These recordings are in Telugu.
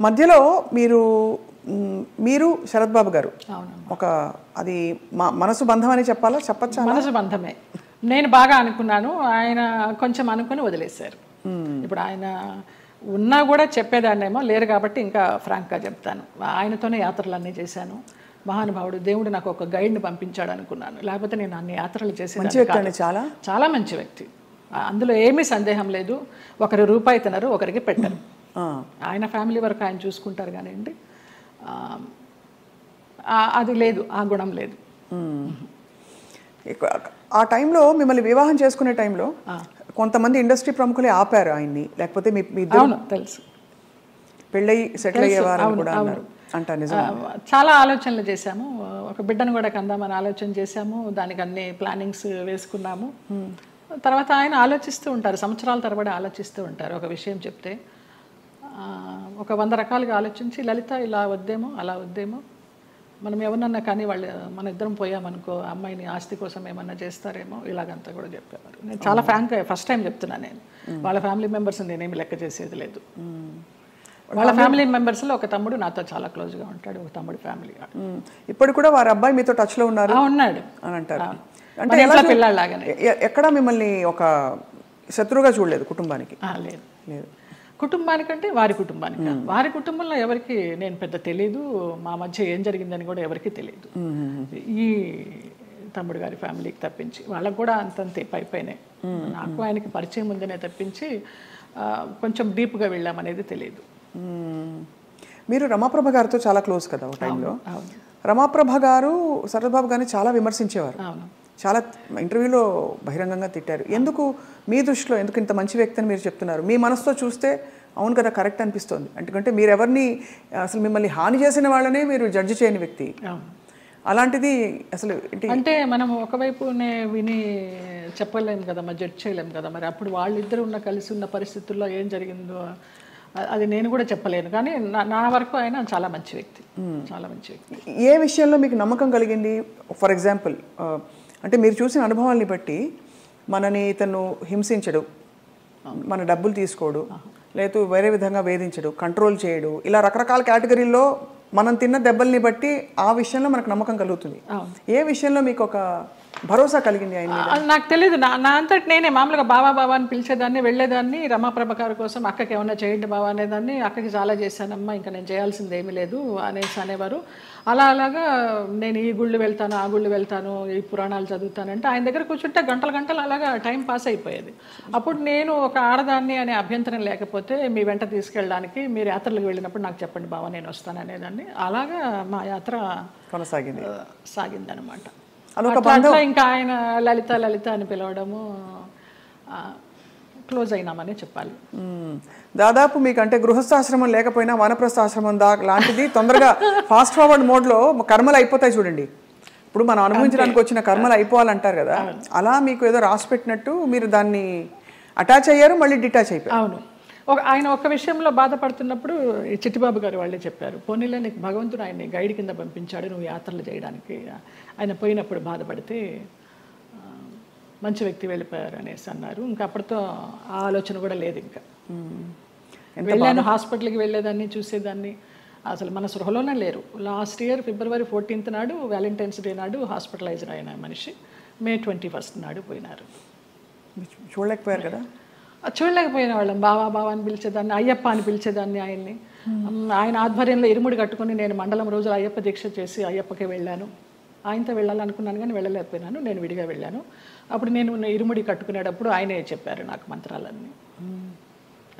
మధ్యలో మీరు శరత్ బాబు గారు ఒక అది మనసు బంధం అని చెప్పాలా చెప్పచ్చా? మనసు బంధమే. నేను బాగా అనుకున్నాను, ఆయన కొంచెం అనుకుని వదిలేశారు. ఇప్పుడు ఆయన ఉన్నా కూడా చెప్పేదాన్నేమో, లేరు కాబట్టి ఇంకా ఫ్రాంక్గా చెప్తాను. ఆయనతోనే యాత్రలన్నీ చేశాను. మహానుభావుడు, దేవుడు నాకు ఒక గైడ్ని పంపించాడు అనుకున్నాను, లేకపోతే నేను అన్ని యాత్రలు చేసేదాన్ని. చాలా చాలా మంచి వ్యక్తి, అందులో ఏమీ సందేహం లేదు. ఒకరి రూపాయి తినరు, ఒకరికి పెట్టరు. ఆయన ఫ్యామిలీ వరకు ఆయన చూసుకుంటారు కానివ్వండి, అది లేదు, ఆ గుణం లేదు. ఆ టైంలో మిమ్మల్ని వివాహం చేసుకునే టైంలో కొంతమంది ఇండస్ట్రీ ప్రముఖులే ఆపారు ఆయన్ని, లేకపోతే మీ తెలుసు పెళ్ళయి సెటిల్ అయ్యేవారు కూడా అన్నారు అంట. చాలా ఆలోచనలు చేశాము, ఒక బిడ్డను కూడా కందామని ఆలోచన చేశాము, దానికి అన్ని ప్లానింగ్స్ వేసుకున్నాము. తర్వాత ఆయన ఆలోచిస్తూ ఉంటారు, సంవత్సరాల తరబడి ఆలోచిస్తూ ఉంటారు. ఒక విషయం చెప్తే ఒక 100 రకాలుగా ఆలోచించి, లలిత ఇలా వద్దేమో అలా వద్దేమో, మనం ఎవరన్నా కానీ వాళ్ళు మన ఇద్దరం పోయామనుకో అమ్మాయిని ఆస్తి కోసం ఏమన్నా చేస్తారేమో, ఇలాగంతా కూడా చెప్పేవారు. నేను చాలా ఫ్రాంక్గా ఫస్ట్ టైం చెప్తున్నాను. నేను వాళ్ళ ఫ్యామిలీ మెంబర్స్ నేనేమి లెక్క చేసేది లేదు. వాళ్ళ ఫ్యామిలీ మెంబర్స్లో ఒక తమ్ముడు నాతో చాలా క్లోజ్గా ఉంటాడు, ఒక తమ్ముడు ఫ్యామిలీ. ఇప్పుడు కూడా వారి అబ్బాయి మీతో టచ్లో ఉన్నారు ఉన్నాడు అని అంటారు. అంటే పిల్లలాగానే ఎక్కడ మిమ్మల్ని ఒక శత్రువుగా చూడలేదు కుటుంబానికి? లేదు లేదు, కుటుంబానికంటే వారి కుటుంబానికి. వారి కుటుంబంలో ఎవరికి నేను పెద్ద తెలీదు, మా మధ్య ఏం జరిగిందని కూడా ఎవరికి తెలియదు. ఈ తమ్ముడు గారి ఫ్యామిలీకి తప్పించి వాళ్ళకు కూడా అంతంతే పైపైనే. నాకు ఆయనకి పరిచయం ఉందనే తప్పించి కొంచెం డీప్గా వెళ్ళామనేది తెలియదు. మీరు రమాప్రభ గారితో చాలా క్లోజ్ కదా ఒక టైంలో. రమాప్రభ గారు శరత్ బాబు గారిని చాలా విమర్శించేవారు, చాలా ఇంటర్వ్యూలో బహిరంగంగా తిట్టారు. ఎందుకు మీ దృష్టిలో ఎందుకు ఇంత మంచి వ్యక్తి అని మీరు చెప్తున్నారు? మీ మనసుతో చూస్తే అవును కదా, కరెక్ట్ అనిపిస్తుంది. ఎందుకంటే మీరు ఎవరిని అసలు మిమ్మల్ని హాని చేసిన వాళ్ళనే మీరు జడ్జి చేయని వ్యక్తి. అలాంటిది అసలు అంటే మనం ఒకవైపునే విని చెప్పలేము కదా, మరి జడ్జి చేయలేము కదా. మరి అప్పుడు వాళ్ళిద్దరు కలిసి ఉన్న పరిస్థితుల్లో ఏం జరిగిందో అది నేను కూడా చెప్పలేను. కానీ నా వరకు ఆయన చాలా మంచి వ్యక్తి, చాలా మంచి వ్యక్తి. ఏ విషయంలో మీకు నమ్మకం కలిగింది? ఫర్ ఎగ్జాంపుల్, అంటే మీరు చూసిన అనుభవాల్ని బట్టి మనని ఇతను హింసించడు, మన డబ్బులు తీసుకోడు, లేదు వేరే విధంగా వేధించడు, కంట్రోల్ చేయడు, ఇలా రకరకాల కేటగిరీల్లో మనం తిన్న దెబ్బల్ని బట్టి ఆ విషయంలో మనకు నమ్మకం కలుగుతుంది. ఏ విషయంలో మీకు ఒక భరోసా కలిగింది ఆయన? నాకు తెలియదు, నా అంతటి నేనే మామూలుగా బావా బావా అని పిలిచేదాన్ని, వెళ్ళేదాన్ని. రమాప్రభ గారి కోసం అక్కకి ఏమన్నా చేయండి బావా అనేదాన్ని. అక్కకి చాలా చేశానమ్మా, ఇంకా నేను చేయాల్సింది ఏమీ లేదు అనేవారు. అలాగా నేను ఈ గుళ్ళు వెళ్తాను, ఆ గుళ్ళు వెళ్తాను, ఈ పురాణాలు చదువుతానంటే ఆయన దగ్గర కూర్చుంటే గంటలు గంటలు అలాగా టైం పాస్ అయిపోయేది. అప్పుడు నేను ఒక ఆడదాన్ని అనే అభ్యంతరం లేకపోతే మీ వెంట తీసుకెళ్ళడానికి, మీరు యాత్రలకు వెళ్ళినప్పుడు నాకు చెప్పండి బావా, నేను వస్తాను అనేదాన్ని. అలాగా మా యాత్ర సాగిందనమాట. అట్లా ఇంకా ఆయన లలిత లలిత అని పిలవడము, క్లోజ్ అయినామని చెప్పాలి. దాదాపు మీకు అంటే గృహస్థాశ్రమం లేకపోయినా వానప్రస్థాశ్రమం లాంటిది తొందరగా ఫాస్ట్ ఫార్వర్డ్ మోడ్లో కర్మలు అయిపోతాయి చూడండి. ఇప్పుడు మనం అనుభవించడానికి వచ్చిన కర్మలు అయిపోవాలంటారు కదా, అలా మీకు ఏదో రాసి పెట్టినట్టు మీరు దాన్ని అటాచ్ అయ్యారు, మళ్ళీ డిటాచ్ అయిపోయారు. అవును, ఆయన ఒక విషయంలో బాధపడుతున్నప్పుడు చిట్టిబాబు గారు వాళ్ళే చెప్పారు, పోనీలే నీకు భగవంతుడు ఆయన్ని గైడ్ కింద పంపించాడు నువ్వు యాత్రలు చేయడానికి. ఆయన పోయినప్పుడు బాధపడితే మంచి వ్యక్తి వెళ్ళిపోయారు అనేసి అన్నారు. ఇంకా అప్పటితో ఆ ఆలోచన కూడా లేదు. ఇంకా వెళ్ళాను, హాస్పిటల్కి వెళ్ళేదాన్ని, చూసేదాన్ని, అసలు మన సృహలోనే లేరు. లాస్ట్ ఇయర్ February 14th నాడు, వ్యాలంటైన్స్ డే నాడు హాస్పిటలైజ్డ్ అయిన మనిషి May 21st నాడు పోయినారు. చూడలేకపోయారు కదా? చూడలేకపోయిన వాళ్ళం. బావా బావా అని పిలిచేదాన్ని, అయ్యప్ప అని పిలిచేదాన్ని ఆయన్ని. ఆయన ఆధ్వర్యంలో ఇరుముడి కట్టుకుని నేను మండలం రోజులు అయ్యప్ప దీక్ష చేసి అయ్యప్పకే వెళ్ళాను. ఆయనతో వెళ్ళాలనుకున్నాను కానీ వెళ్ళలేకపోయినాను, నేను విడిగా వెళ్ళాను. అప్పుడు నేను ఇరుముడి కట్టుకునేటప్పుడు ఆయనే చెప్పారు నాకు మంత్రాలన్నీ.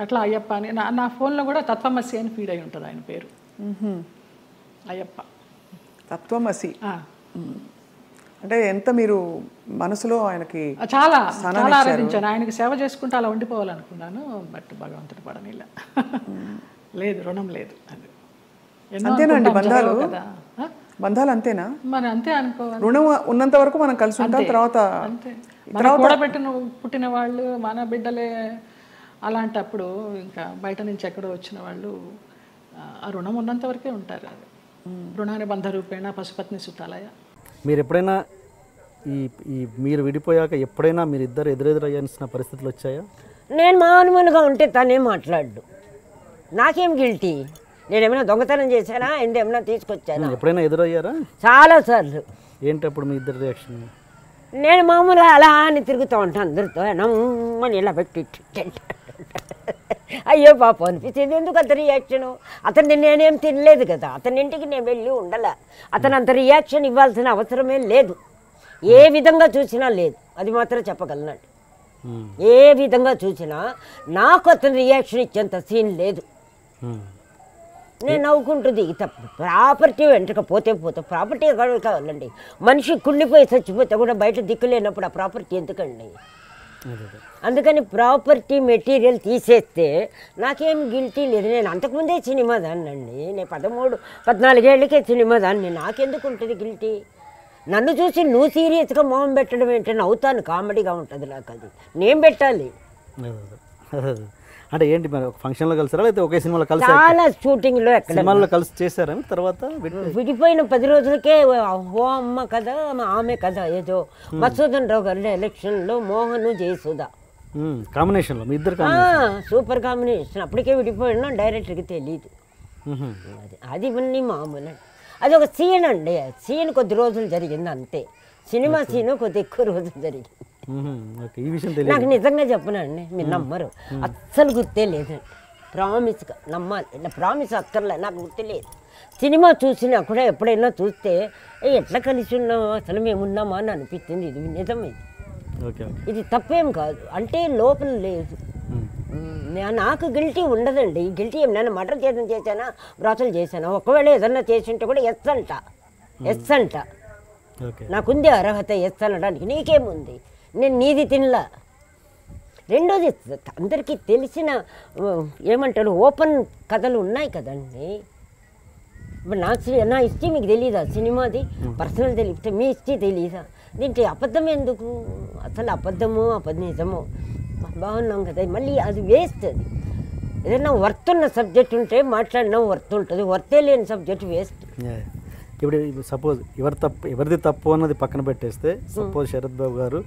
అట్లా అయ్యప్ప అని నా ఫోన్లో కూడా తత్వమసి అని ఫీడ్ అయి ఉంటుంది ఆయన పేరు, అయ్యప్ప తత్వమసి. అంటే ఎంత మీరు మనసులో ఆయనకి చాలా చాలా ఆరాధించాను. ఆయనకి సేవ చేసుకుంటూ అలా ఉండిపోవాలనుకున్నాను, బట్ భగవంతుడు పడనిలా. లేదు, రుణం లేదు. అది అంతేనండి, బంధాలు బంధాలు అంతేనా? మరి అంతే అనుకోవాలి. రుణం ఉన్నంత వరకు మనం కలిసి ఉంటాం, తర్వాత కూడబెట్టిన పుట్టిన వాళ్ళు మన బిడ్డలే. అలాంటప్పుడు ఇంకా బయట నుంచి ఎక్కడో వచ్చిన వాళ్ళు ఆ రుణం ఉన్నంత వరకే ఉంటారు. అది రుణాన్ని బంధ రూపేణ పశుపత్ని సుతాలయ. మీరు ఎప్పుడైనా మీరు విడిపోయాక ఎప్పుడైనా మీరిద్దరు ఎదురెదురయ్యాల్సిన పరిస్థితులు వచ్చాయా? నేను మామూలుగా ఉంటే తనే మాట్లాడు, నాకేం గిల్టీ? నేను ఏమైనా దొంగతనం చేశానా? ఏమైనా తీసుకొచ్చానా? ఎప్పుడైనా ఎదురయ్యారా? చాలాసార్లు. ఏంటి అప్పుడు మీ ఇద్దరు రియాక్షన్? నేను మామూలుగా అలా అని తిరుగుతూ ఉంటాను అందరితో, నమ్మని ఇలా పెట్టి అయ్యో పాపం అనిపించేది. ఎందుకు అంత రియాక్షను? అతన్ని నేనేం తినలేదు కదా, అతని ఇంటికి నేను వెళ్ళి ఉండలే. అతను అంత రియాక్షన్ ఇవ్వాల్సిన అవసరమే లేదు, ఏ విధంగా చూసినా లేదు. అది మాత్రం చెప్పగలనండి. ఏ విధంగా చూసినా నాకు అతను రియాక్షన్ ఇచ్చేంత సీన్ లేదు. నేను నవ్వుకుంటుంది. ప్రాపర్టీ వెంటక పోతే ప్రాపర్టీ కావాలండి. మనిషి కుళ్ళిపోయి చచ్చిపోతే కూడా బయట దిక్కు లేనప్పుడు ఆ ప్రాపర్టీ ఎందుకండి? అందుకని ప్రాపర్టీ మెటీరియల్ తీసేస్తే నాకేం గిల్టీ లేదు. నేను అంతకుముందే సినిమా దాన్నండి. నేను 13-14 ఏళ్ళకే సినిమా దాన్ని. నాకెందుకు ఉంటుంది గిల్టీ? నన్ను చూసి నువ్వు సీరియస్గా మొహం పెట్టడం ఏంటని నవ్వుతాను, కామెడీగా ఉంటుంది నాకు. అది నేను పెట్టాలి. అంటే ఏంటి మరి ఒక ఫంక్షన్లో కలిసారా లేకపోతే ఒకే సినిమాలో కలిసి? చాలా షూటింగ్లో ఎక్కడ సినిమాల్లో కలిసి చేశారా? తర్వాత విడిపోయిన 10 రోజులకే ఓ అమ్మ కదా ఆమె కదా ఏదో మధుసూదన్ రావు గారి ఎలక్షన్లో మోహన్ జయసుధ కాంబినేషన్లో మీ ఇద్దరు సూపర్ కాంబినేషన్. అప్పటికే విడిపోయినా డైరెక్టర్కి తెలియదు. అది ఇవన్నీ మామూలు. అది ఒక సీన్ అండి. సీన్ కొద్ది రోజులు జరిగింది అంతే. సినిమా సీను కొద్ది ఎక్కువ రోజులు జరిగింది. నాకు నిజంగా చెప్పనండి, మీరు నమ్మరు, అస్సలు గుర్తే లేదండి. ప్రామిస్గా నమ్మాలి. ఇలా ప్రామిస్ అక్కర్లే, నాకు గుర్తులేదు. సినిమా చూసినా కూడా ఎప్పుడైనా చూస్తే ఎట్లా కలిసి ఉన్నామా, అసలు మేము ఉన్నామా అని అనిపించింది. ఇది నిజమే, ఇది తప్పేం కాదు. అంటే లోపల లేదు. నాకు గిల్టీ ఉండదండి. గిల్టీ ఏమైనా మర్డర్ చేశానా, వ్రాతలు చేశానా? ఒకవేళ ఏదన్నా చేసి ఉంటే కూడా ఎస్ అంట. నాకుంది అర్హత ఎస్ అనడానికి. నీకేముంది? నేను నీది తినలా. రెండోది, అందరికీ తెలిసిన ఏమంటారు ఓపెన్ కథలు ఉన్నాయి కదండి. ఇప్పుడు నా హిస్టరీ మీకు తెలీదా? సినిమాది పర్సనల్ తెలియతే మీ హిస్టరీ తెలీదా? దీంట్లో అబద్ధం ఎందుకు? అసలు అబద్ధమో నిజమో బాగున్నాం కదా, మళ్ళీ అది వేస్ట్. అది ఏదైనా వర్త్ ఉన్న సబ్జెక్ట్ ఉంటే మాట్లాడినా వర్త్ ఉంటుంది, వర్తే లేని సబ్జెక్ట్ వేస్ట్. ఇప్పుడు సపోజ్ ఎవరిది తప్పు అన్నది పక్కన పెట్టేస్తే, సపోజ్ శరత్ బాబు గారు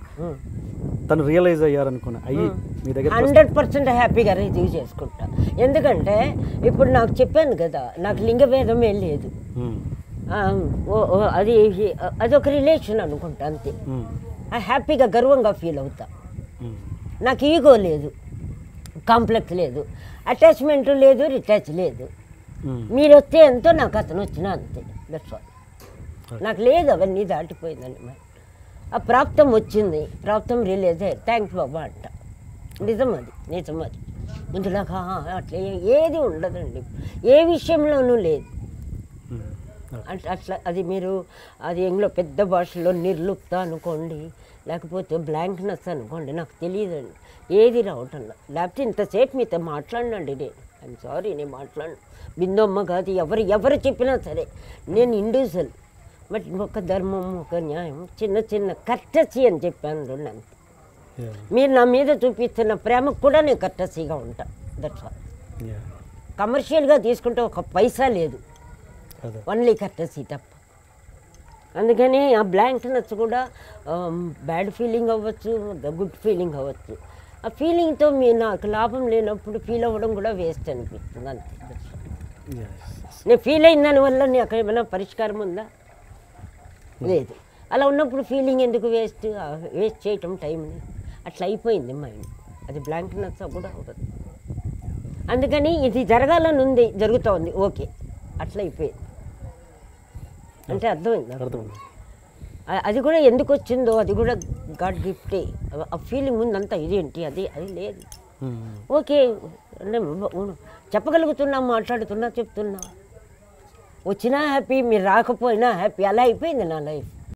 తను రియలైజ్ అయ్యారనుకున్నా అయ్యి మీ దగ్గర 100% హ్యాపీగా రిసీవ్ చేసుకుంటా. ఎందుకంటే ఇప్పుడు నాకు చెప్పాను కదా, నాకు లింగభేదమే లేదు. అదొక రిలేషన్ అనుకుంటా అంతే. హ్యాపీగా గర్వంగా ఫీల్ అవుతా. నాకు ఈగో లేదు, కాంప్లెక్స్ లేదు, అటాచ్మెంట్ లేదు, రిటాచ్ లేదు. మీరు వస్తే ఎంతో, నాకు అతను వచ్చినా అంతే. That's all. నాకు లేదు, అవన్నీ దాటిపోయిందండి. మరి ఆ ప్రాప్తం వచ్చింది, ప్రాప్తం రిలీజ్ అయ్యారు, థ్యాంక్స్ బాబా అంట. నిజం అది. ముందులాగా అట్లా ఏది ఉండదండి, ఏ విషయంలోనూ లేదు. అట్లా అది మీరు అది ఎంగ్లో పెద్ద భాషలో నిర్లుప్త అనుకోండి, లేకపోతే బ్లాంక్నెస్ అనుకోండి, నాకు తెలియదండి. ఏది రావటంలా. లేకపోతే ఇంతసేపు మీతో మాట్లాడినండి నేను. ఐఎమ్ సారీ, నేను మాట్లాడను. బిందమ్మ కాదు, ఎవరు చెప్పినా సరే నేను ఇండివిజువల్. బట్ ఒక ధర్మం, ఒక న్యాయం, చిన్న కర్టసీ అని చెప్పాను రెండు అంతే. మీరు నా మీద చూపిస్తున్న ప్రేమకు కూడా నేను కర్టసీగా ఉంటాను. That's all. కమర్షియల్గా తీసుకుంటే ఒక పైసా లేదు, ఓన్లీ కర్టసీ తప్ప. అందుకని ఆ బ్లాంక్నెస్ కూడా బ్యాడ్ ఫీలింగ్ అవ్వచ్చు, గుడ్ ఫీలింగ్ అవ్వచ్చు. ఆ ఫీలింగ్తో నాకు లాభం లేనప్పుడు ఫీల్ అవ్వడం కూడా వేస్ట్ అనిపిస్తుంది అంతే. నేను ఫీల్ అయిన దానివల్ల నాకు ఏమైనా పరిష్కారం ఉందా? లేదు. అలా ఉన్నప్పుడు ఫీలింగ్ ఎందుకు వేస్ట్ చేయటం టైంని? అట్లా అయిపోయింది మైండ్. అది బ్లాంక్నెస్ కూడా అవ్వదు. అందుకని ఇది జరగాలని ఉంది, జరుగుతోంది, ఓకే, అట్లా అయిపోయింది. అంటే అర్థమైంది. అది కూడా ఎందుకు వచ్చిందో అది కూడా గాడ్ గిఫ్టే. ఆ ఫీలింగ్ ఉందంతా ఇదేంటి అది లేదు. ఓకే అంటే చెప్పగలుగుతున్నా, మాట్లాడుతున్నా, చెప్తున్నా. వచ్చినా హ్యాపీ, మీరు రాకపోయినా హ్యాపీ. అలా అయిపోయింది నా లైఫ్.